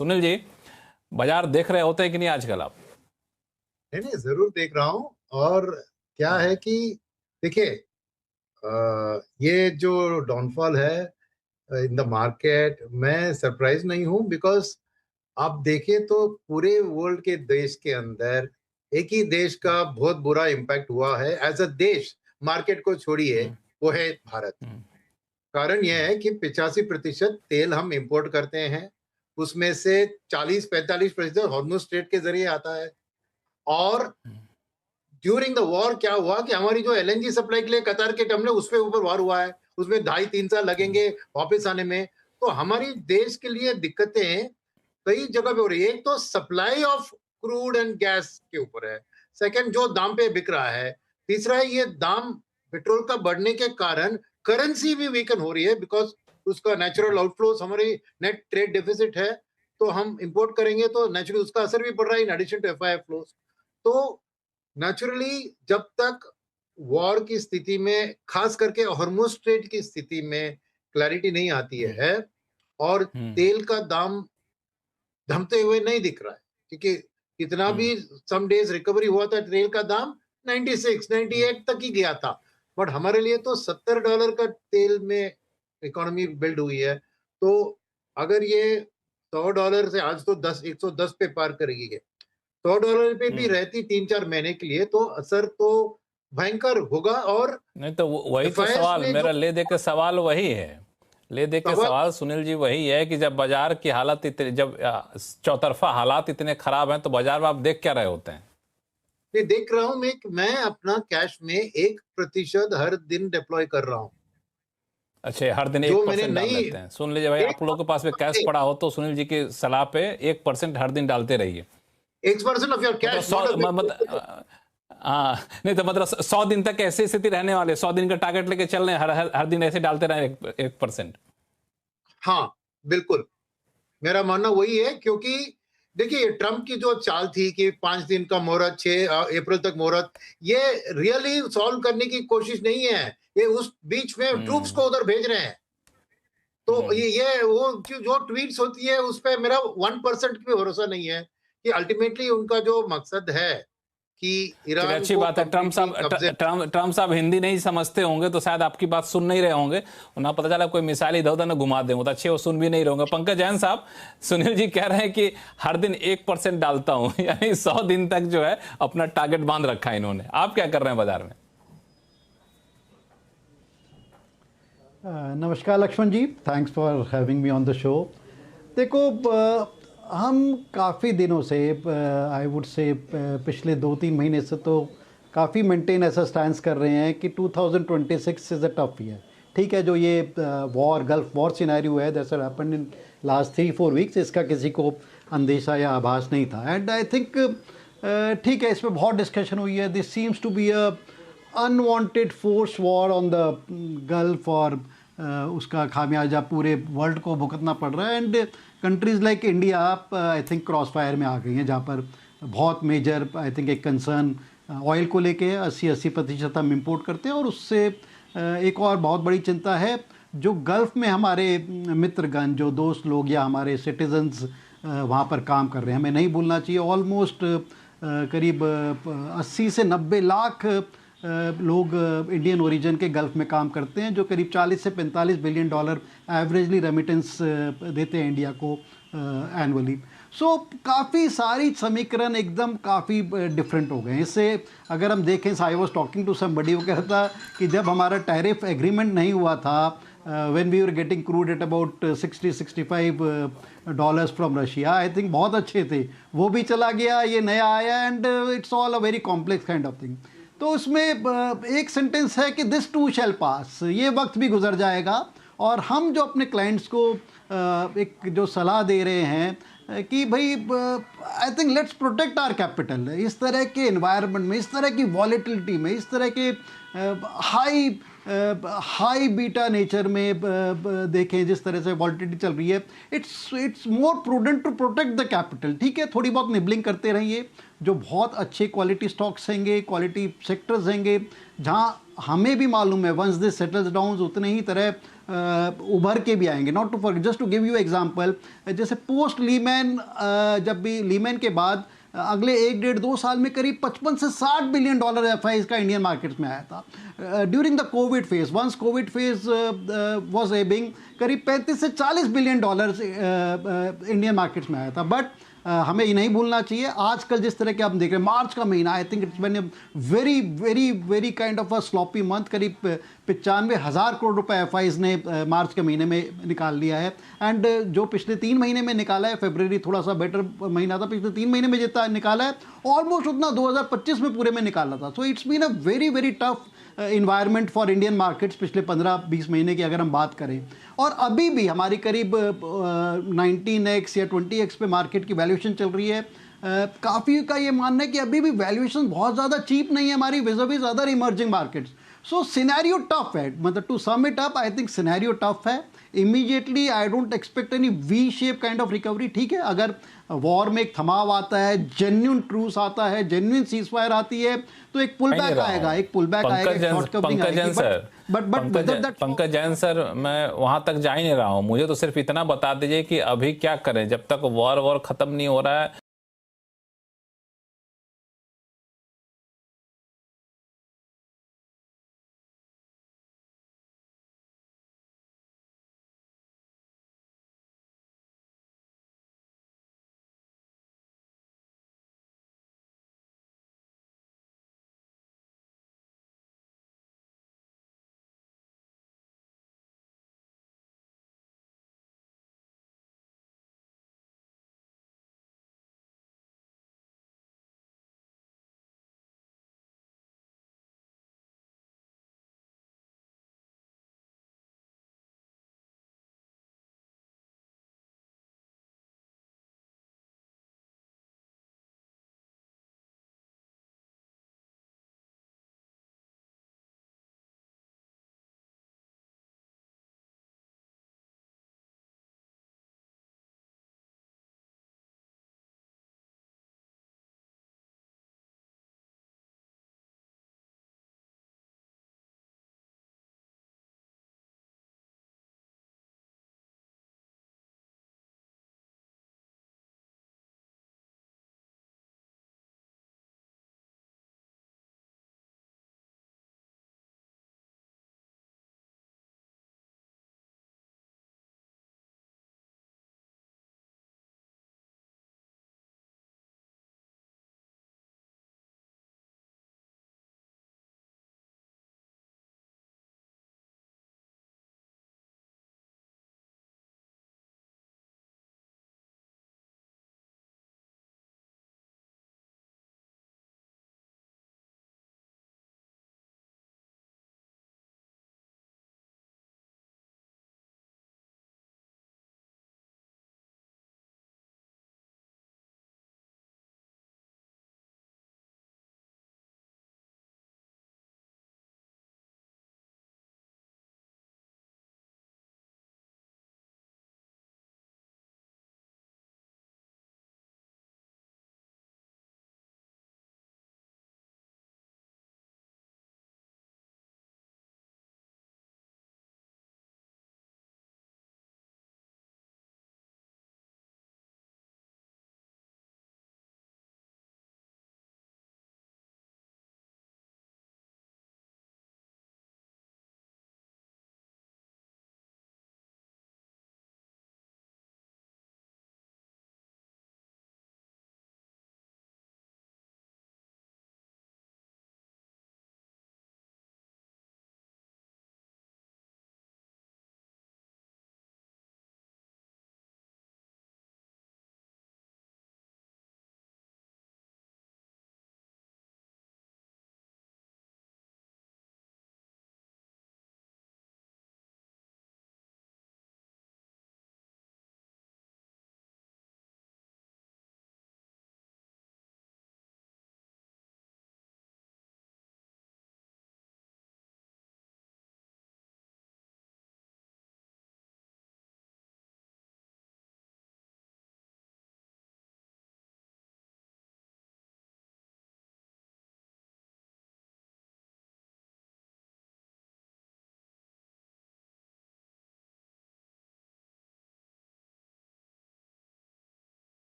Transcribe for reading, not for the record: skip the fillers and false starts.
सुनील जी, बाजार देख रहे होते हैं कि नहीं आजकल आप? नहीं नहीं, जरूर देख रहा हूँ। और क्या है कि देखिए, ये जो डाउनफॉल है इन द मार्केट, मैं सरप्राइज नहीं हूँ, बिकॉज आप देखें तो पूरे वर्ल्ड के देश के अंदर एक ही देश का बहुत बुरा इम्पैक्ट हुआ है एज अ देश, मार्केट को छोड़िए, वो है भारत। कारण यह है कि 85% तेल हम इंपोर्ट करते हैं, उसमें से 40-45% हॉर्मुज स्ट्रेट के जरिए आता है। और ड्यूरिंग द वॉर क्या हुआ कि हमारी जो एलएनजी सप्लाई के लिए कतार के टर्मिनल, उस पे ऊपर वॉर हुआ है, उसमें 2.5-3 साल लगेंगे वापस आने में। तो हमारी देश के लिए दिक्कतें कई जगह पे हो रही है। एक तो supply of crude and gas के ऊपर है, सेकंड जो दाम पे बिक रहा है, तीसरा है ये दाम पेट्रोल का बढ़ने के कारण करेंसी भी वीकन हो रही है, बिकॉज उसका नेचुरल आउटफ्लो, हमारी नेट ट्रेड डेफिसिट है, तो हम इंपोर्ट करेंगे तो नेचुरली उसका असर भी पड़ रहा है in addition to FIF flows. तो नेचुरली जब तक वॉर की स्थिति में, खास करके हॉर्मुज स्ट्रेट की स्थिति में क्लैरिटी नहीं आती है और तेल का दाम धमते हुए नहीं दिख रहा है, क्योंकि कितना भी सम डेज रिकवरी हुआ था, तेल का दाम 96-98 तक ही गया था, बट हमारे लिए तो $70 का तेल में इकोनॉमी बिल्ड हुई है। तो अगर ये $100 से आज तो 110 पे पार करेगी, $100 पे भी रहती 3-4 महीने के लिए, तो असर तो भयंकर होगा। और नहीं तो वही तो एफआईएस सवाल में जो मेरा ले दे के सवाल वही है, ले दे के सवाल सवाल सुनील जी वही है कि जब बाजार की हालत इतने, जब चौतरफा हालात इतने खराब हैं तो बाजार में आप देख क्या रहे होते हैं? ये देख रहा हूं मैं अपना कैश में 1% हर दिन डिप्लॉय कर रहा हूँ। अच्छा, हर दिन जो एक मैंने परसेंट डाल नई लेते हैं? सुन लीजिए भाई, आप लोगों के पास में कैश 1% पड़ा हो तो सुनील जी की सलाह पे 1% हर दिन डालते रहिए। 1% ऑफ योर मतलब कैश, नॉट हाँ, नहीं तो मतलब 100 दिन तक ऐसी स्थिति रहने वाले, 100 दिन का टारगेट लेके चल रहे हैं, हर दिन ऐसे डालते रहे 1%। हाँ बिल्कुल, मेरा मानना वही है। क्योंकि देखिए, ट्रम्प की जो चाल थी कि 5 दिन का मोहरत, 6 अप्रैल तक मोहरत, ये रियली सॉल्व करने की कोशिश नहीं है। ये उस बीच में ट्रूप्स को उधर भेज रहे हैं। तो ये वो जो ट्वीट्स होती है उस पर मेरा 1% भी भरोसा नहीं है कि अल्टीमेटली उनका जो मकसद है कि चलिए, ईरान अच्छी को बात है। कंप्लीटली कब्जे। ट्रम्प साहब हिंदी नहीं समझते होंगे तो शायद आपकी बात सुन नहीं रहे होंगे, ना पता चला कोई मिसाल इधर उधर ना घुमा देंगे तो अच्छे वो सुन भी नहीं रहे होंगे। पंकज जैन साहब, सुनील जी कह रहे हैं कि हर दिन 1% डालता हूं, यानी 100 दिन तक जो है अपना टारगेट बांध रखा है इन्होंने। आप क्या कर रहे हैं बाजार में? नमस्कार Lakshman ji, thanks for having me on the show. देखो, हम काफ़ी दिनों से, आई वुड से पिछले 2-3 महीने से तो काफ़ी मेंटेन ऐसा स्टैंस कर रहे हैं कि 2026 इज़ अ टफ ईयर। ठीक है, जो ये वॉर, गल्फ वॉर सिनेरियो है, that's happened in last 3-4 weeks, इसका किसी को अंदेशा या आभास नहीं था। एंड आई थिंक ठीक है, इस पर बहुत डिस्कशन हुई है। This seems to be a unwanted force war on the gulf, और उसका खामियाजा पूरे वर्ल्ड को भुगतना पड़ रहा है। And countries like India I think cross fire में आ गई हैं, जहाँ पर बहुत मेजर आई थिंक एक कंसर्न ऑयल को लेके 80% हम इंपोर्ट करते हैं। और उससे एक और बहुत बड़ी चिंता है, जो गल्फ़ में हमारे मित्रगण, जो दोस्त लोग या हमारे सिटीजन्स वहाँ पर काम कर रहे हैं, हमें नहीं भूलना चाहिए ऑलमोस्ट करीब 80 से 90 लाख लोग इंडियन ओरिजिन के गल्फ़ में काम करते हैं, जो करीब 40 से 45 बिलियन डॉलर एवरेजली रेमिटेंस देते हैं इंडिया को एनुअली। सो काफ़ी सारी समीकरण एकदम काफ़ी डिफरेंट हो गए हैं। इससे अगर हम देखें, I was talking to somebody, वो कह रहा था कि जब हमारा टैरिफ एग्रीमेंट नहीं हुआ था, when we were getting crude at about $60-65 from Russia, I think बहुत अच्छे थे, वो भी चला गया, ये नया आया, and it's all a very complex kind of thing. तो उसमें एक सेंटेंस है कि दिस टू शैल पास, ये वक्त भी गुजर जाएगा। और हम जो अपने क्लाइंट्स को एक जो सलाह दे रहे हैं कि भाई, I think let's protect our capital. इस तरह के एनवायरनमेंट में, इस तरह की वॉलेटिलिटी में, इस तरह के हाई बीटा नेचर में देखें जिस तरह से वॉलेटिलिटी चल रही है, it's more prudent to protect the capital. ठीक है, थोड़ी बहुत निबलिंग करते रहिए, जो बहुत अच्छे क्वालिटी स्टॉक्स होंगे, क्वालिटी सेक्टर्स होंगे, जहां हमें भी मालूम है वंस दिस सेटल्स डाउन, उतने ही तरह उभर के भी आएंगे। Not to forget, just to give you example, जैसे पोस्ट लीमैन, जब भी लीमैन के बाद अगले 1-1.5-2 साल में करीब 55 से 60 बिलियन डॉलर एफआईज का इंडियन मार्केट्स में आया था। During the covid phase, once covid phase was ebbing, करीब 35 से 40 बिलियन डॉलर्स इंडियन मार्केट्स में आया था। बट हमें ये नहीं भूलना चाहिए, आजकल जिस तरह के आप देख रहे हैं, मार्च का महीना, I think it's been a very very very kind of a sloppy month. करीब 95,000 करोड़ रुपए एफआईज ने मार्च के महीने में निकाल लिया है। एंड जो पिछले 3 महीने में निकाला है, फरवरी थोड़ा सा बेटर महीना था, पिछले 3 महीने में जितना निकाला है ऑलमोस्ट उतना 2025 में पूरे में निकाला था। So it's been a very very tough environment for Indian markets पिछले 15-20 महीने की अगर हम बात करें। और अभी भी हमारी करीब 19x या 20x पे मार्केट की वैल्यूएशन चल रही है। काफ़ी का ये मानना है कि अभी भी वैल्यूएशन बहुत ज़्यादा चीप नहीं है हमारी with other emerging markets. So scenario tough है, मतलब to sum it up, I think scenario tough है। Immediately I don't expect any V shape kind of recovery. ठीक है, अगर वॉर में एक थमाव आता है, जेन्युइन ट्रूस आता है, जेन्युइन सीजफायर आती है, तो एक पुल बैक आएगा, एक पुल बैक आएगा, पंकज जैन सर, मैं वहां तक जा ही नहीं रहा हूं। मुझे तो सिर्फ इतना बता दीजिए कि अभी क्या करें, जब तक वॉर खत्म नहीं हो रहा है,